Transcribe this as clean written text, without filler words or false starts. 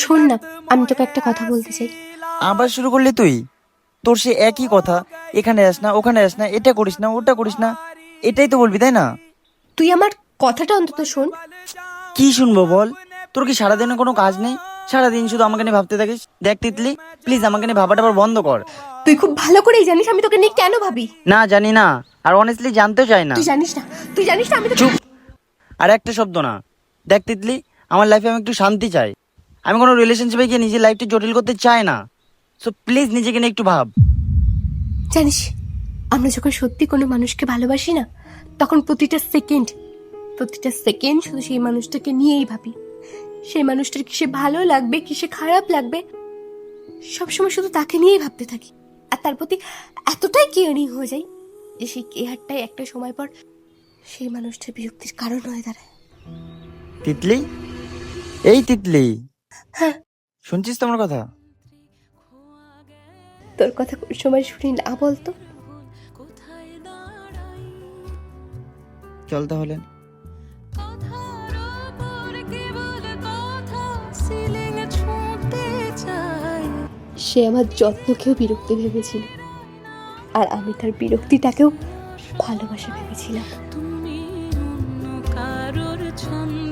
শোন না, আমি তোকে একটা কথা বলতে চাই। আবার শুরু করলি তুই? তোর সে একই কথা, এখানে আস না, ওখানে আস না, এটা করিস না, ওটা করিস না, এটাই তো বলবি তাই না? তুই আমার কথাটা অন্তত শোন। কি শুনবো বল? তোর কি সারাদিনে কোনো কাজ নেই? সারাদিন শুধু আমাকে নিয়ে ভাবতে থাকিস। দেখ তিতলি, প্লিজ আমাকে নিয়ে ভাবাটা আবার বন্ধ কর। তুই খুব ভালো করেই জানিস আমি তোকে নিয়ে কেন ভাবি। না, জানি না, আর অনেস্টলি জানতেও চাই না। তুই জানিস না, তুই জানিস না আমি তো চুপ! আর একটা শব্দ না। দেখ তিতলি, আমার লাইফে আমি একটু শান্তি চাই। আমি কোনো রিলেশনশিপে গিয়ে নিজের লাইফটা জটিল করতে চাই না। সো প্লিজ নিজেকে নিয়ে একটু ভাব। জানিস, আমরা যখন সত্যি কোনো মানুষকে ভালোবাসি না, তখন প্রতিটা সেকেন্ড শুধু সেই মানুষটাকে নিয়েই ভাবি। সেই মানুষটার কিসে ভালো লাগবে, কিসে খারাপ লাগবে, সবসময় শুধু তাকে নিয়েই ভাবতে থাকি। আর তার প্রতি এতটাই কেয়ারিং হয়ে যায় যে সেই কেয়ারটাই একটা সময় পর সেই মানুষটার বিরক্তির কারণ হয়ে দাঁড়ায়। তিতলি, এই তিতলি, হ্যাঁ, শুনছিস তো আমার কথা? তোর কথা কোন সময় শুনি না বলতো? চল তাহলে। সে আমার যত্নকেও বিরক্তি ভেবেছিল, আর আমি তার বিরক্তিটাকেও ভালোবাসা ভেবেছিলাম। তুমি অন্য কারোর ছন্দ